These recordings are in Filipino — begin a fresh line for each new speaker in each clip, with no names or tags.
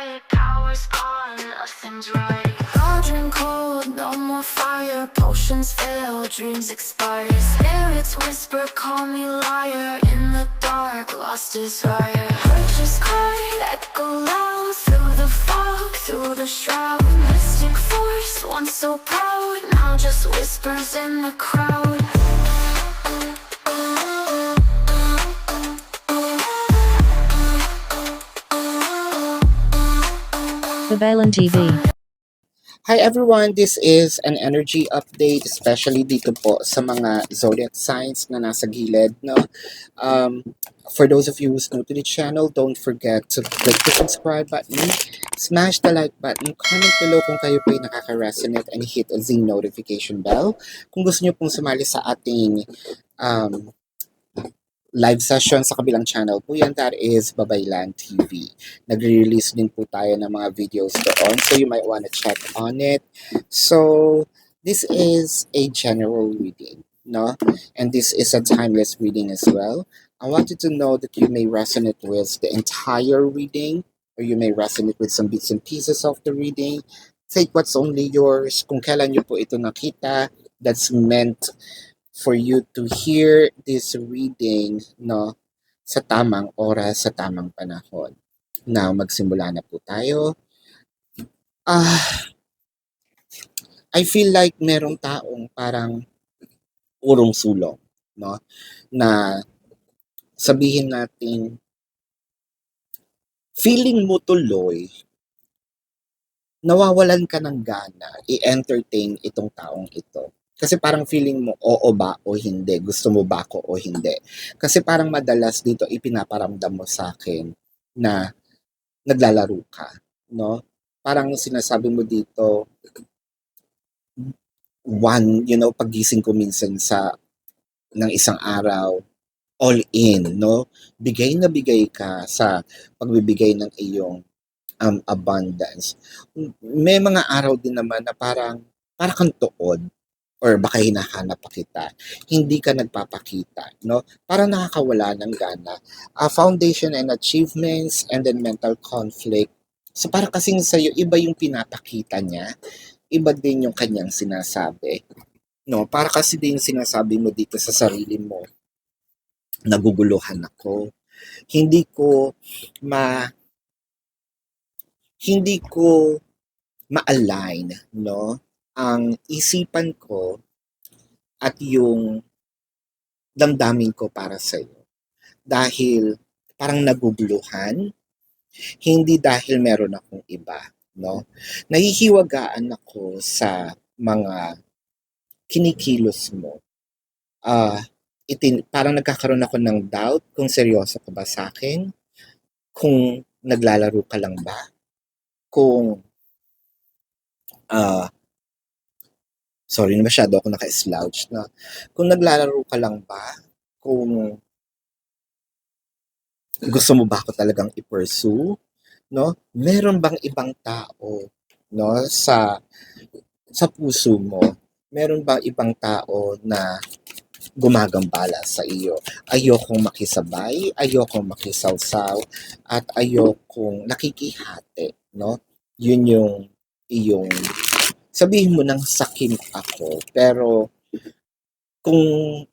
quiet, power's gone, nothing's right. Cauldron cold, no more fire. Potions fail, dreams expire. Spirits whisper, call me liar. In the dark, lost desire. Purchase card, echo loud. Through the fog, through the shroud. Mystic force, once so proud. Now just whispers in the crowd.
Babalan TV.
Hi everyone, this is an energy update, especially dito po sa mga zodiac signs na nasa gilid, no? For those of you who's new to the channel, don't forget to click the subscribe button, smash the like button, comment below kung kayo po ay nakaka-resonate, and hit the notification bell. Kung gusto niyo pong sumali sa ating live session sa kabilang channel po yan, that is Babaylan TV. Nagre-release din po tayo ng mga videos doon, so you might want to check on it. So, this is a general reading, no? And this is a timeless reading as well. I want you to know that you may resonate with the entire reading, or you may resonate with some bits and pieces of the reading. Take what's only yours. Kung kailan nyo po ito nakita, that's meant for you to hear this reading, no, sa tamang oras, sa tamang panahon. Now, magsimula na po tayo. I feel like merong taong parang urong sulong, no, na sabihin natin, feeling mo tuloy, nawawalan ka ng gana i-entertain itong taong ito. Kasi parang feeling mo, oo ba o hindi? Gusto mo ba ako o hindi? Kasi parang madalas dito ipinaparamdam mo sa akin na naglalaro ka, no? Parang sinasabi mo dito, pagising ko minsan ng isang araw, all in, no? Bigay na bigay ka sa pagbibigay ng iyong abundance. May mga araw din naman na parang kang tuod, or baka hinahanap pa kita, hindi ka nagpapakita, no? Para nakakawala ng gana. Foundation and achievements, and then mental conflict. So para kasing sa'yo, iba yung pinapakita niya, iba din yung kanyang sinasabi. No? Para kasi din yung sinasabi mo dito sa sarili mo, naguguluhan ako. Hindi ko ma-align, no? Ang isipan ko at yung damdamin ko para sa iyo. Dahil parang naguguluhan, hindi dahil meron akong iba, no? Nahihiwagaan ako sa mga kinikilos mo. Parang nagkakaroon ako ng doubt kung seryoso ka ba sa akin, kung naglalaro ka lang ba, kung sorry, masyado ako naka-slouch na. Kung naglalaro ka lang ba, kung gusto mo ba ako talagang i-pursue, no? Meron bang ibang tao, no, sa puso mo? Meron bang ibang tao na gumagambala sa iyo? Ayokong makisabay, ayokong makisawsaw, at ayokong nakikihati, no? Yun yung iyong sabihin mo ng sakim ako, pero kung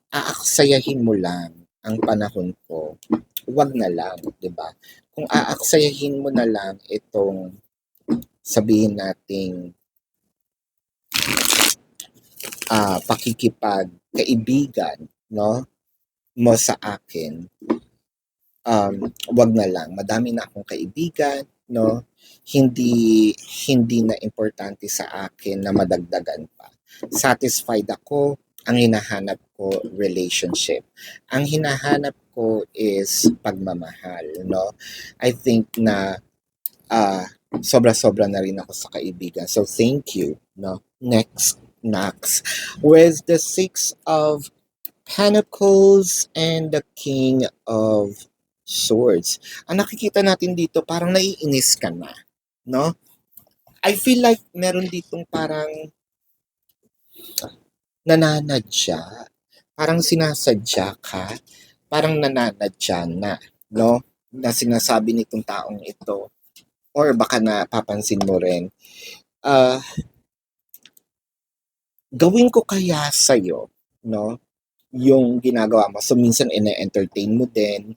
aaksayahin mo lang ang panahon ko, wag na lang, 'di ba? Kung aaksayahin mo na lang itong sabihin nating pakikipagkaibigan, no, mo sa akin, wag na lang. Madami na akong kaibigan, no? Hindi na importante sa akin na madagdagan pa. Satisfied ako, ang hinahanap ko relationship. Ang hinahanap ko is pagmamahal, no? I think na sobra-sobra na rin ako sa kaibigan. So thank you, no? Next, with the 6 of Pentacles and the King of Swords. Ang nakikita natin dito, parang naiinis ka na, no? I feel like meron ditong parang nananadya, parang sinasadya ka, parang nananadya na, no? Na sinasabi nitong taong ito, or baka napapansin mo rin, ah, gawin ko kaya sa'yo, no, yung ginagawa mo. So, minsan ine-entertain mo din,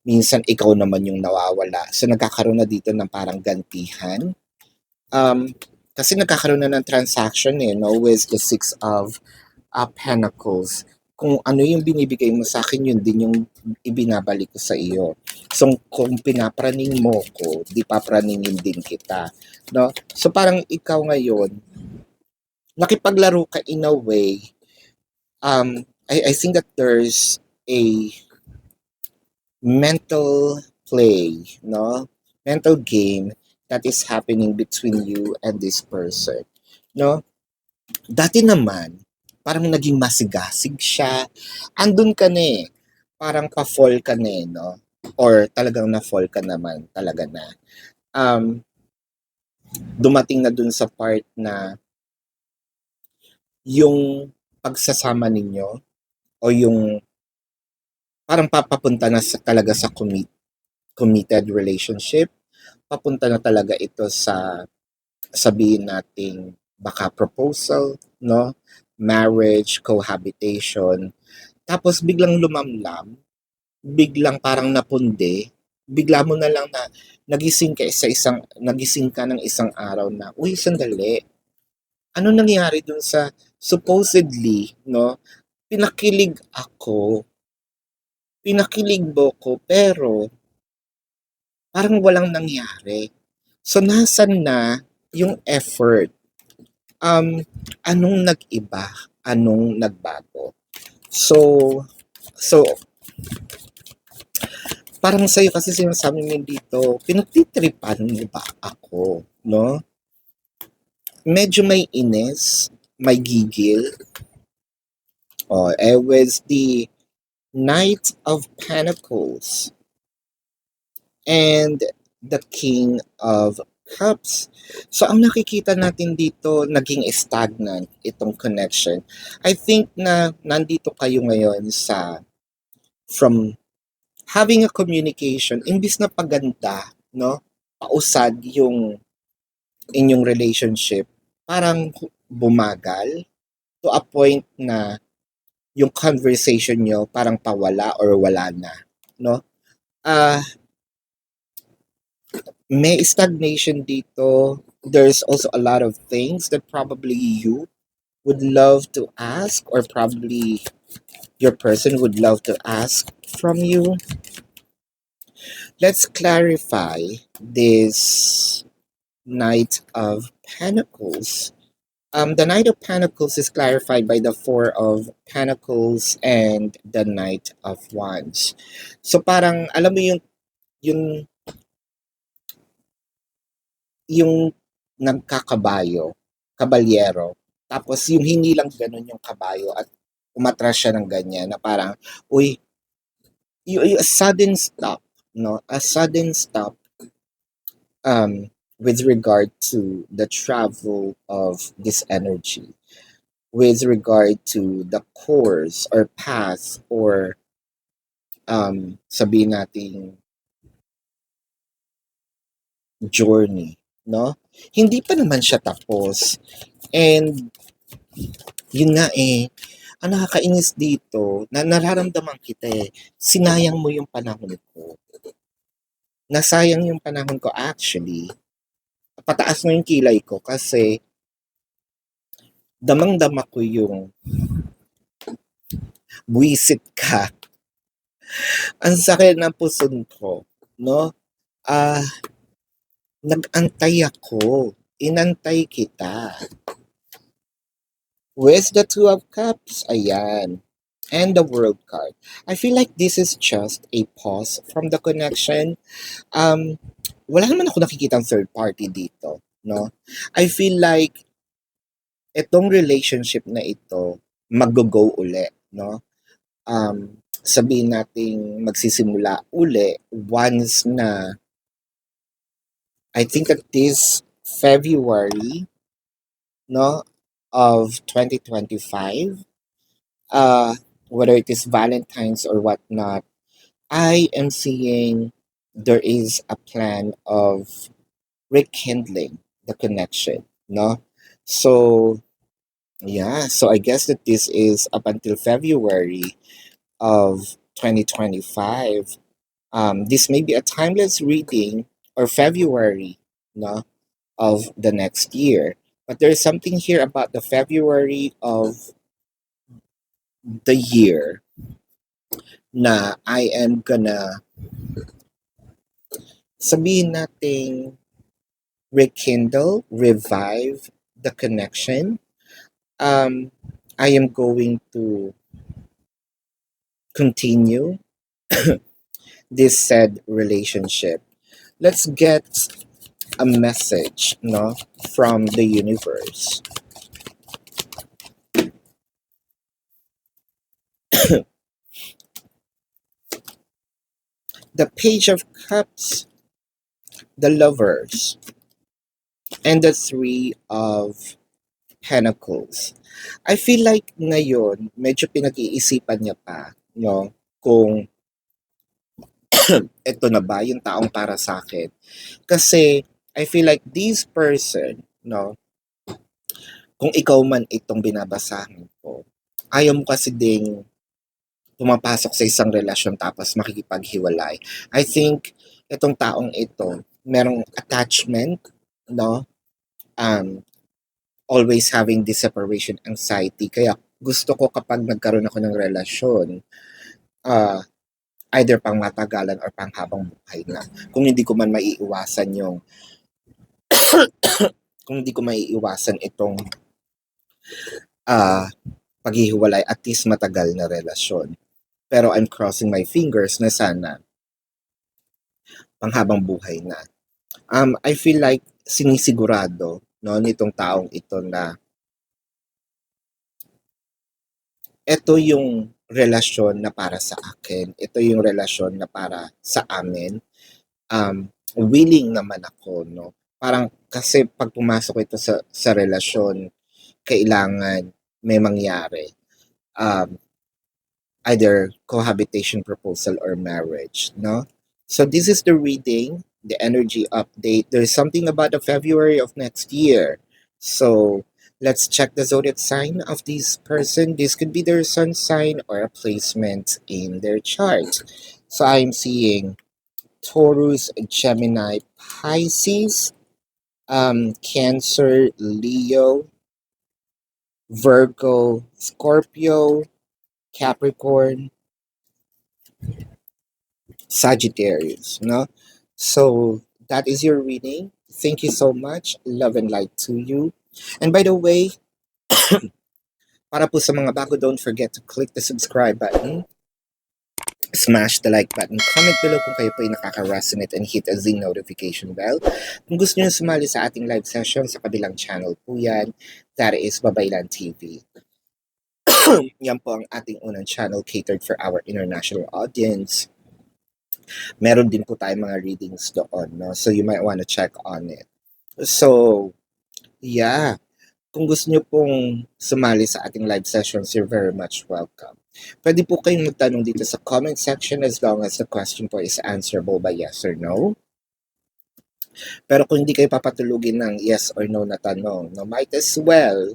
minsan ikaw naman yung nawawala. So, nagkakaroon na dito ng parang gantihan. Um, Kasi nagkakaroon na ng transaction no, with the Six of Pentacles. Kung ano yung binibigay mo sa akin, yun din yung ibinabalik ko sa iyo. So, kung pinapraning mo ko, di papraningin din kita. No? So, parang ikaw ngayon, nakipaglaro ka in a way, I think that there's a mental play, no? Mental game that is happening between you and this person, no? Dati naman, parang naging masigasig siya. Andun ka na eh. Parang pa-fall ka na eh, no? Or talagang na-fall ka naman talaga na. Dumating na dun sa part na yung pagsasama ninyo o yung parang papapunta na talaga sa committed relationship. Papunta na talaga ito sa sabihin nating baka proposal, no? Marriage, cohabitation. Tapos biglang lumamlam, biglang parang napundi, bigla mo na lang na nagising ka ng isang araw na, uy, sandali. Ano nangyari dun sa supposedly, no? Pinakilig ako, pinakilig mo ko, pero parang walang nangyari. So, nasan na yung effort? Anong nag-iba? Anong nagbago? So, so parang sa'yo kasi sinasabi mo dito, pinagtitripan mo ba ako, no? Medyo may inis, may gigil. With the Knight of Pentacles and the King of Cups. So, ang nakikita natin dito, naging stagnant itong connection. I think na nandito kayo ngayon from having a communication, imbis na paganda, no? Pausad yung inyong relationship, parang bumagal to a point na yung conversation nyo parang pawala or wala na, no? May stagnation dito. There's also a lot of things that probably you would love to ask, or probably your person would love to ask from you. Let's clarify this Knight of Pentacles. The Knight of Pentacles is clarified by the Four of Pentacles and the Knight of Wands. So parang alam mo yung nagkakabayo, kabalyero, tapos yung hindi lang ganun yung kabayo at umatras siya ng ganyan na parang, uy, a sudden stop, no? A sudden stop with regard to the travel of this energy, with regard to the course or path or sabihin nating journey, no? Hindi pa naman siya tapos. And yun nga ang nakakainis dito, na nararamdaman kita sinayang mo yung panahon ko. Nasayang yung panahon ko actually. Pataas na yung kilay ko kasi damang-dama ko yung buwisit ka. Ang sakit ng puson ko, no? Nag-antay ako. Inantay kita. With the Two of Cups, ayan. And the World card. I feel like this is just a pause from the connection. Wala naman ako nakikitang third party dito, no? I feel like itong relationship na ito mag-go uli, no? Sabihin nating magsisimula uli once na I think that this February, no, of 2025, whether it is Valentine's or whatnot, I am seeing there is a plan of rekindling the connection, no? So, yeah, so I guess that this is up until February of 2025. This may be a timeless reading or February, no, of the next year. But there's something here about the February of the year na I am gonna sabihin nating rekindle, revive the connection. I am going to continue this said relationship. Let's get a message, no, from the universe. The Page of Cups, the Lovers, and the Three of Pentacles. I feel like ngayon, medyo pinag-iisipan niya pa, no, kung ito na ba yung taong para sa akin. Kasi, I feel like this person, no, kung ikaw man itong binabasahan ko, ayaw mo kasi ding pumapasok sa isang relasyon tapos makikipaghiwalay. I think itong taong ito, merong attachment, no? Um, always having this separation anxiety. Kaya gusto ko kapag nagkaroon ako ng relasyon, uh, either pang matagalan or pang habang buhay na. Kung hindi ko man maiiwasan yung, kung hindi ko maiiwasan itong uh, paghihiwalay, at least matagal na relasyon. Pero I'm crossing my fingers na sana panghabang buhay na. I feel like sinisigurado, no, nitong taong ito na ito yung relasyon na para sa akin. Ito yung relasyon na para sa amin. Willing naman ako, no? Parang kasi pag pumasok ito sa relasyon, kailangan may mangyari. Either cohabitation proposal or marriage, no? So this is the reading, the energy update. There's something about the February of next year. So let's check the zodiac sign of this person. This could be their sun sign or a placement in their chart. So I'm seeing Taurus, Gemini, Pisces, Cancer, Leo, Virgo, Scorpio, Capricorn, Sagittarius, no? So that is your reading. Thank you so much. Love and light to you. And by the way, para po sa mga bago, don't forget to click the subscribe button, smash the like button, comment below kung kayo po ay nakaka-resonate, and hit the notification bell. Kung gusto nyo sumali sa ating live session sa kabilang channel po yan, that is Babaylan TV. Yan po ang ating unang channel catered for our international audience. Meron din po tayong mga readings doon, no? So you might want to check on it. So, yeah. Kung gusto nyo pong sumali sa ating live sessions, you're very much welcome. Pwede po kayong magtanong dito sa comment section as long as the question po is answerable by yes or no. Pero kung hindi kayo papatulugin ng yes or no na tanong, no, might as well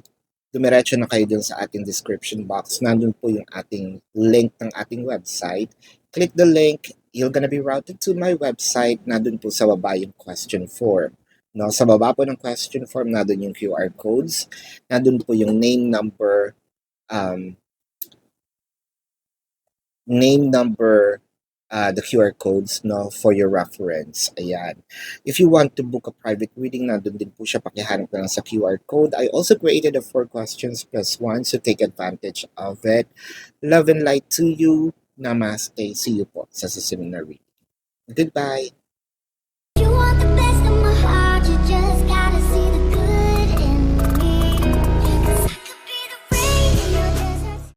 dumiretso na kayo dun sa ating description box. Nandun po yung ating link ng ating website. Click the link, you're gonna be routed to my website. Nandun po sa baba yung question form. No, sa baba po ng question form, nandun yung QR codes. Nandun po yung name, number, the QR codes, no, for your reference. Ayan. If you want to book a private reading, nandun din po siya, pakihanap na lang sa QR code. I also created a 4 questions plus 1, so take advantage of it. Love and light to you. Namaste. See you po sa susunod na reading. Goodbye.
You want the